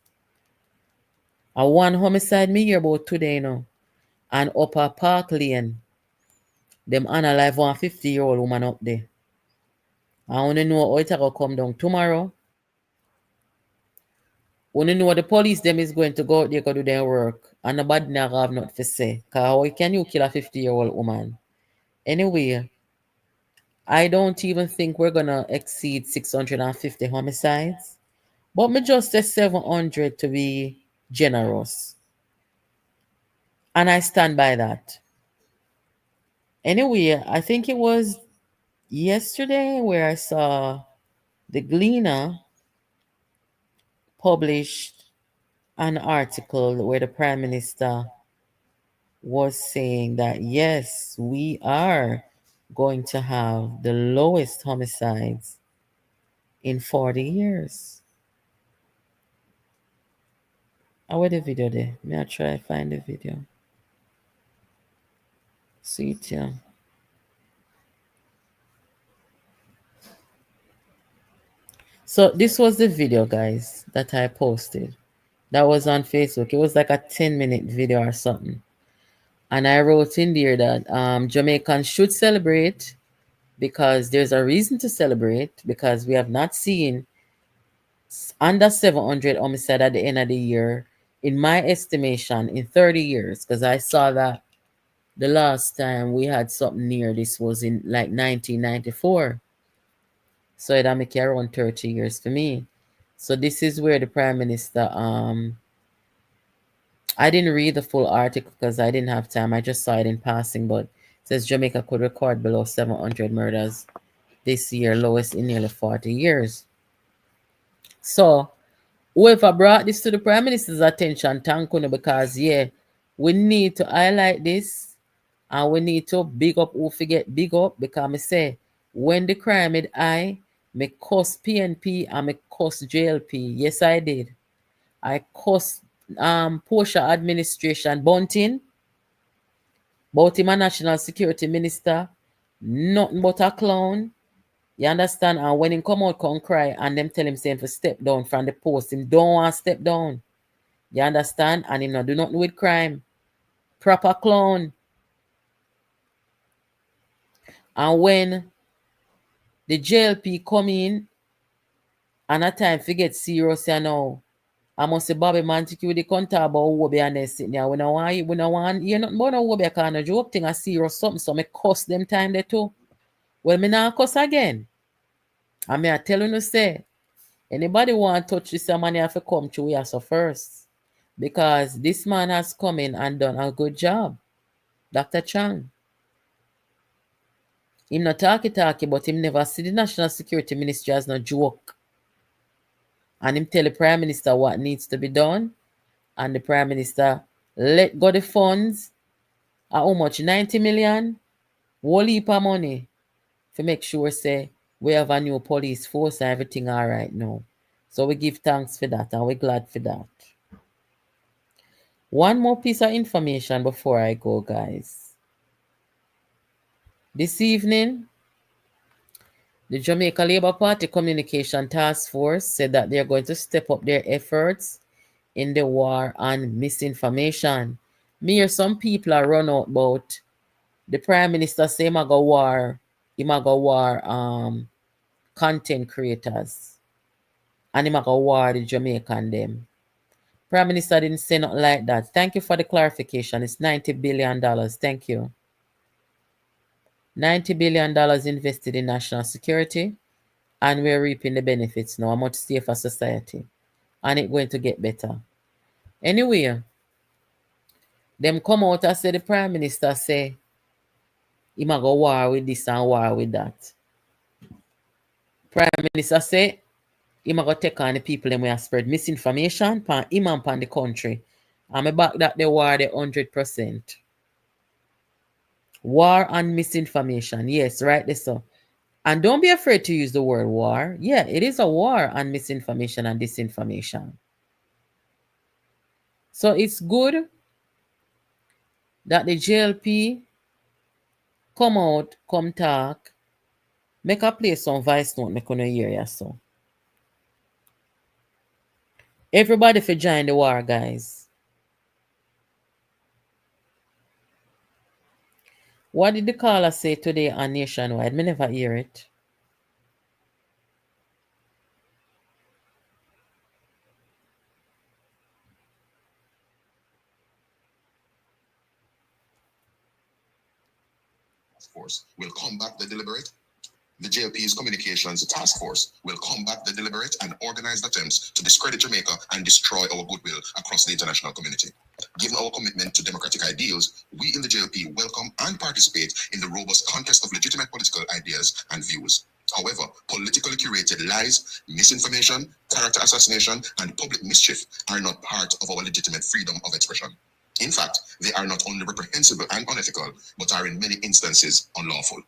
C: A one homicide me hear about today, you know, and Upper Park Lane, them unalive one 50-year-old woman up there. I wanna know how it will come down tomorrow. Wanna know the police them is going to go out there go do their work, and nobody never have nothing to say. Cause how can you kill a 50-year-old woman? Anyway, I don't even think we're gonna exceed 650 homicides. But me just say 700 to be generous. And I stand by that. Anyway, I think it was yesterday where I saw the Gleaner published an article where the Prime Minister was saying that yes, we are going to have the lowest homicides in 40 years. I where the video there? May I try find the video? See it here. So this was the video, guys, that I posted. That was on Facebook. It was like a 10-minute video or something. And I wrote in there that Jamaicans should celebrate because there's a reason to celebrate because we have not seen under 700 homicide at the end of the year, in my estimation, in 30 years. Because I saw that the last time we had something near this was in like 1994. So it'll make it around 30 years for me. So this is where the Prime Minister, I didn't read the full article because I didn't have time. I just saw it in passing, but it says Jamaica could record below 700 murders this year, lowest in nearly 40 years. So whoever brought this to the Prime Minister's attention, thank you, because yeah, we need to highlight this and we need to big up who forget big up because I say when the crime is high, me cuss PNP and me cuss JLP. Yes, I did. I cuss Portia administration Bunting, about him a national security minister, nothing but a clown. You understand? And when him come out, come cry, and them tell him saying for step down from the post, him don't want to step down. You understand? And him not do nothing with crime. Proper clown. And when the JLP come in, and at time forget serious, you know, I must say Bobby Mantic with the contact about who be and sitting there. We no want hear nothing about no be kind of joke thing, a serious something, so me cuss them time there too. Well, me now cuss again. And me I tell you say, anybody want to touch this man, you have to come to us first. Because this man has come in and done a good job. Dr. Chang. Him not talky, but him never see the National Security Ministry as no joke. And him tell the Prime Minister what needs to be done. And the Prime Minister let go the funds at how much? 90 million? Whole heap of money to make sure say we have a new police force and everything all right now. So we give thanks for that and we're glad for that. One more piece of information before I go, guys. This evening, the Jamaica Labour Party Communication Task Force said that they're going to step up their efforts in the war on misinformation. Me hear some people are run out about the Prime Minister say him a go war content creators. And him a go war the Jamaican them. Prime Minister didn't say nothing like that. Thank you for the clarification. It's $90 billion. Thank you. $90 billion invested in national security, and we're reaping the benefits now. A much safer society. And it's going to get better. Anyway, them come out and say the Prime Minister say he might go war with this and war with that. Prime Minister say he might go take on the people them we have spread misinformation pan him and pan the country. And I back that the war the 100%. War and misinformation. Yes, right there so. And don't be afraid to use the word war. Yeah, it is a war on misinformation and disinformation. So it's good that the JLP come out, come talk, make a play some voice note, make on hear ya so. Everybody for join the war, guys. What did the caller say today on Nationwide? Me never hear it.
G: Force will combat the deliberate. The JLP's communications task force will combat the deliberate and organized attempts to discredit Jamaica and destroy our goodwill across the international community. Given our commitment to democratic ideals, we in the JLP welcome and participate in the robust contest of legitimate political ideas and views. However, politically curated lies, misinformation, character assassination, and public mischief are not part of our legitimate freedom of expression. In fact, they are not only reprehensible and unethical, but are in many instances unlawful.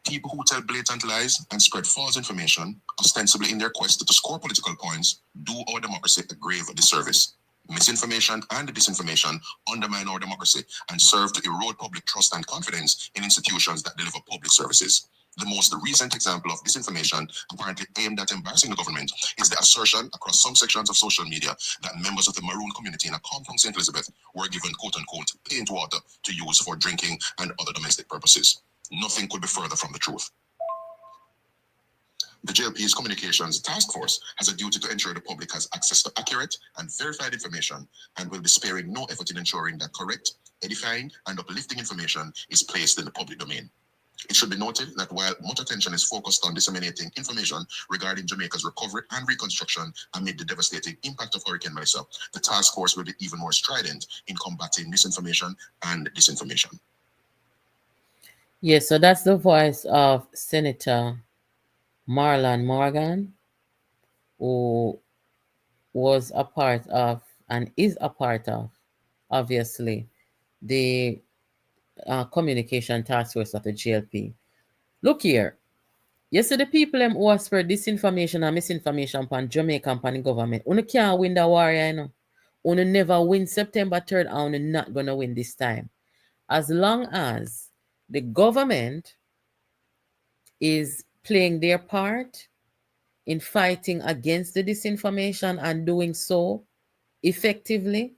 G: People who tell blatant lies and spread false information, ostensibly in their quest to score political points, do our democracy a grave disservice. Misinformation and disinformation undermine our democracy and serve to erode public trust and confidence in institutions that deliver public services. The most recent example of disinformation apparently aimed at embarrassing the government is the assertion across some sections of social media that members of the Maroon community in Accompong St. Elizabeth were given quote-unquote paint water to use for drinking and other domestic purposes. Nothing could be further from the truth. The JLP's Communications Task Force has a duty to ensure the public has access to accurate and verified information and will be sparing no effort in ensuring that correct, edifying, and uplifting information is placed in the public domain. It should be noted that while much attention is focused on disseminating information regarding Jamaica's recovery and reconstruction amid the devastating impact of Hurricane Melissa, the task force will be even more strident in combating misinformation and disinformation.
C: Yes, so that's the voice of Senator Marlon Morgan, who was a part of and is a part of, obviously, the communication task force of the JLP. Look here. You see the people who are spread disinformation and misinformation upon Jamaica and upon the government. You can't win the war, you know. You never win September 3rd and you're not going to win this time. As long as the government is playing their part in fighting against the disinformation and doing so effectively,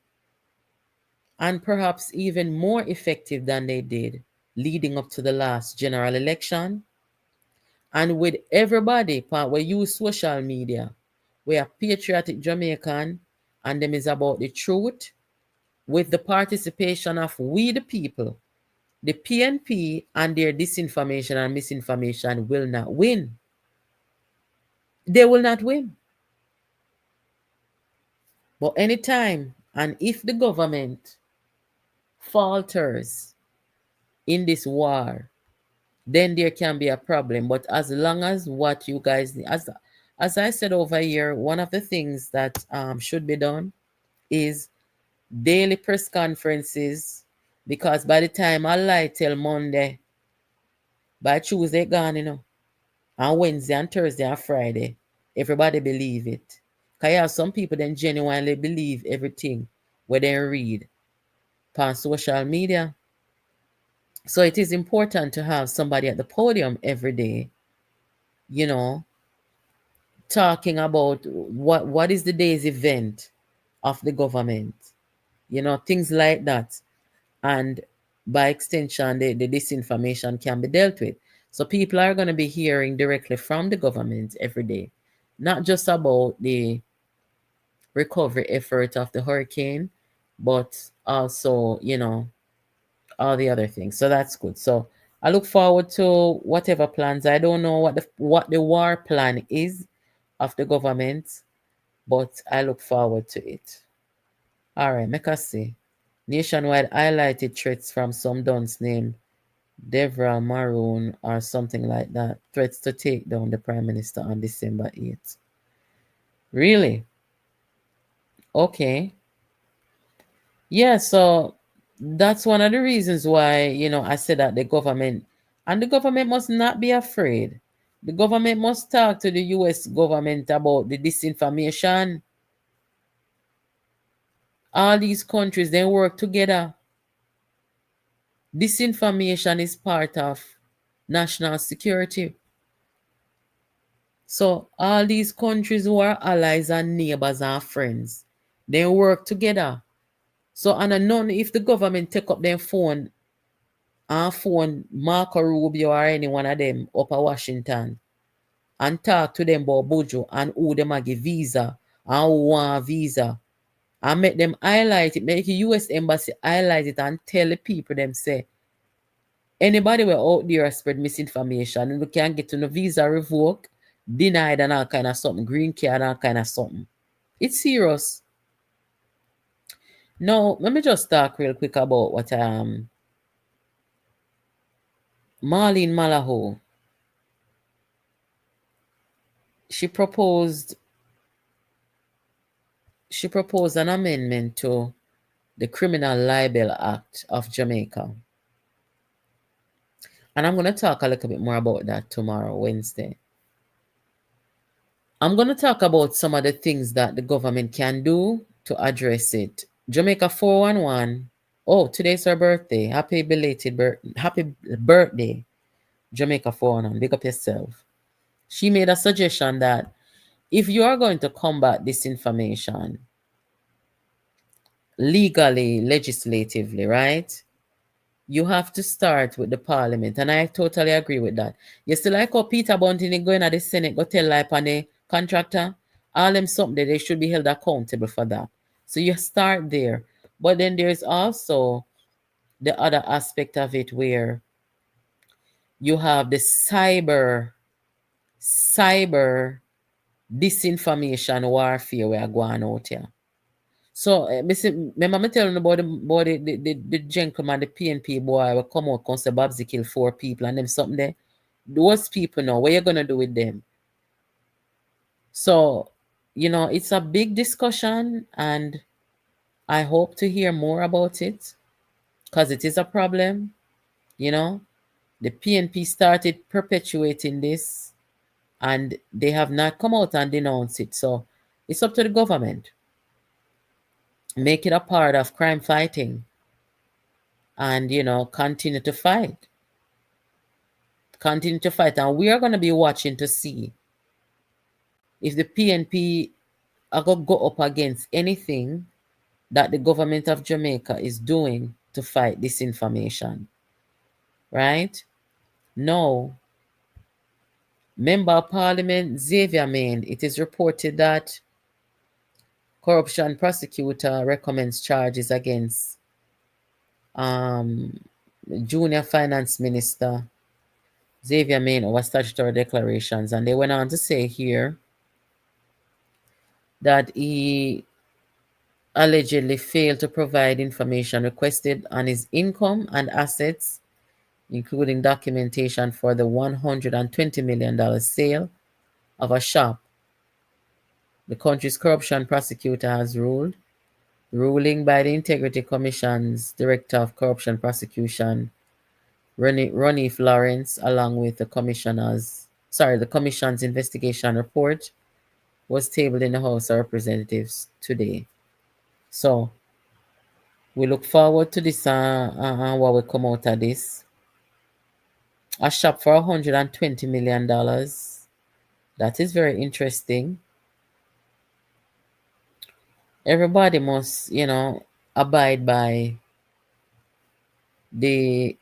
C: and perhaps even more effective than they did leading up to the last general election. And with everybody, we use social media, we are patriotic Jamaican, and them is about the truth, with the participation of we the people, the PNP and their disinformation and misinformation will not win. They will not win. But anytime and if the government falters in this war, then there can be a problem. But as long as what you guys, as I said over here, one of the things that should be done is daily press conferences, because by the time I lie till Monday, by Tuesday gone, you know, and Wednesday and Thursday and Friday, everybody believe it. Because you have some people then genuinely believe everything where they read on social media. So it is important to have somebody at the podium every day, you know, talking about what is the day's event of the government, things like that. And by extension, the disinformation can be dealt with. So people are going to be hearing directly from the government every day, not just about the recovery effort of the hurricane, but also, all the other things. So that's good. So I look forward to whatever plans. I don't know what the war plan is of the government, but I look forward to it. All right, make us see. Nationwide highlighted threats from some dons named Devra Maroon or something like that. Threats to take down the Prime Minister on December 8th. Really? Okay. Yeah, so that's one of the reasons why, I said that the government must not be afraid. The government must talk to the US government about the disinformation. All these countries, they work together. Disinformation is part of national security. So all these countries who are allies and neighbors and friends, they work together. So and none if the government take up their phone and phone Marco Rubio or any one of them up at Washington and talk to them about Buju and who them a give visa and who want visa and make them highlight it, make the US Embassy highlight it and tell the people them say anybody were out there spread misinformation and you can get to no visa revoked, denied and all kind of something, green card and all kind of something. It's serious. Now, let me just talk real quick about what Marlene Malaho, she proposed an amendment to the Criminal Libel Act of Jamaica. And I'm going to talk a little bit more about that tomorrow, Wednesday. I'm going to talk about some of the things that the government can do to address it. Jamaica 411. Oh, today's her birthday. Happy birthday, Jamaica 411. Big up yourself. She made a suggestion that if you are going to combat disinformation legally, legislatively, right? You have to start with the parliament. And I totally agree with that. You still like how Peter Bunting going at the Senate, go tell like on the contractor, all them something that they should be held accountable for that. So you start there. But then there's also the other aspect of it where you have the cyber disinformation warfare we are going out here. So, remember me telling you about the gentleman, the PNP boy, will come out and say Babsy kill 4 people and them something there. Those people now, what you going to do with them? So, it's a big discussion and I hope to hear more about it because it is a problem, The PNP started perpetuating this and they have not come out and denounced it. So, it's up to the government. Make it a part of crime fighting and, continue to fight. Continue to fight. And we are going to be watching to see if the PNP are going to go up against anything that the government of Jamaica is doing to fight disinformation. Right? No. Member of Parliament Xavier Main, it is reported that corruption prosecutor recommends charges against junior finance minister Xavier Main over statutory declarations. And they went on to say here that he allegedly failed to provide information requested on his income and assets, including documentation for the $120 million sale of a shop. The country's corruption prosecutor has ruling by the Integrity Commission's Director of Corruption Prosecution, Ronnie Florence, along with the Commission's investigation report, was tabled in the House of Representatives today. So, We look forward to this what will come out of this. A shop for $120 million. That is very interesting. Everybody must, abide by the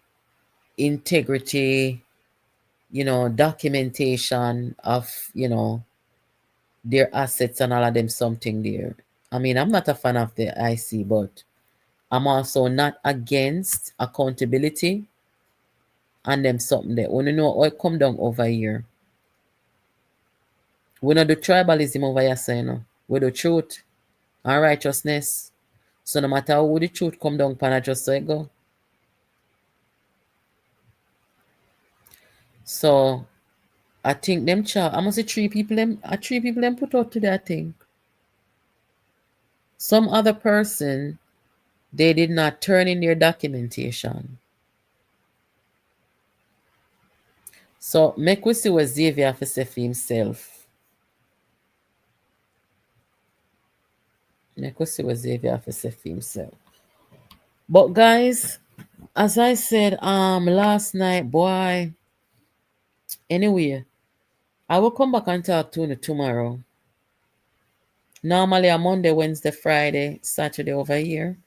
C: integrity, documentation of, their assets and all of them something there. I mean, I'm not a fan of the IC, but I'm also not against accountability and them something there. We know how it come down over here. We know the tribalism over here, so, we do truth and righteousness. So no matter how the truth come down, pan just so it go. So I think them I must say three people them put out today, I think. Some other person, they did not turn in their documentation. So make we see what Xavier have to say for himself. Make we see what Xavier have to say for himself. But guys, as I said last night, boy, anyway, I will come back and talk to you tomorrow. Normally a Monday, Wednesday, Friday, Saturday over here.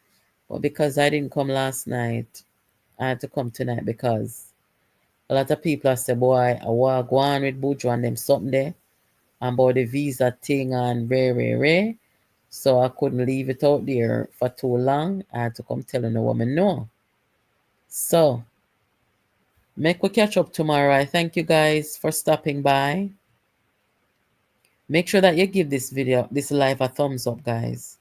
C: But because I didn't come last night, I had to come tonight because a lot of people have said, boy, I want to go on with Buju and them something there. And about the visa thing and rare. So I couldn't leave it out there for too long. I had to come telling the woman no. So, make we catch up tomorrow. I thank you guys for stopping by. Make sure that you give this live a thumbs up, guys.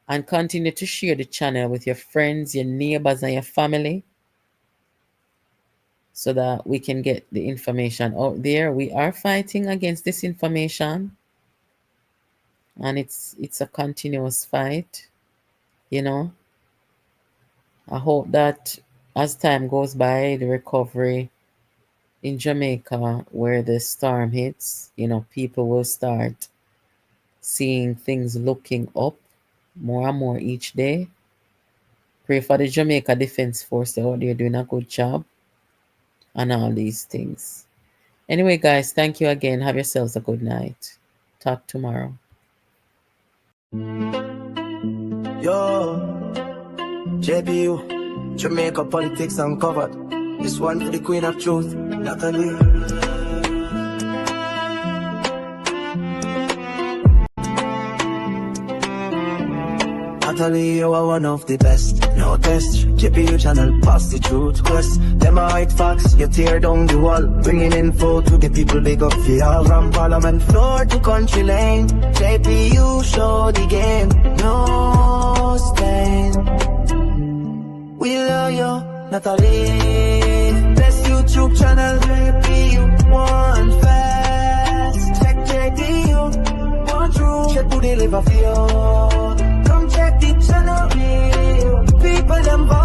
C: And continue to share the channel with your friends, your neighbors, and your family. So that we can get the information out there. We are fighting against disinformation. And it's a continuous fight. I hope that as time goes by, the recovery in Jamaica, where the storm hits, people will start seeing things looking up more and more each day. Pray for the Jamaica Defense Force. They're doing a good job and all these things. Anyway, guys, thank you again. Have yourselves a good night. Talk tomorrow.
A: Yo, JPU, Jamaica politics uncovered. This one for the queen of truth, Natalie. Natalie, you are one of the best. No test, JPU channel, pass the truth quest. Them are hide facts, you tear down the wall. Bringing info to the people big up for all. From parliament floor to country lane. JPU show the game, no stain. We love you, Natalie. Bless YouTube channel, JPU one fast. Check JPU, one true. Check who they live for you. Come check the channel, people them voice.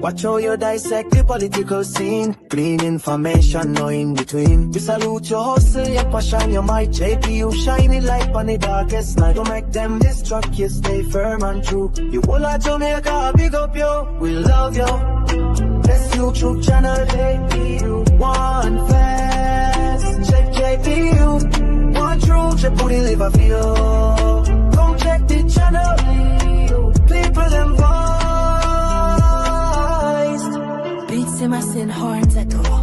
A: Watch how you dissect the political scene. Clean information, no in between. We salute your hustle, your passion, your might. JPU shining light on the darkest night. Don't make them distract you, stay firm and true. You all of Jamaica, big up you. We love you. Bless YouTube channel, JPU one fast. Check JPU one true. Check who they live for you. Come check the channel, people them voice.
B: Beats him, I send horns at all.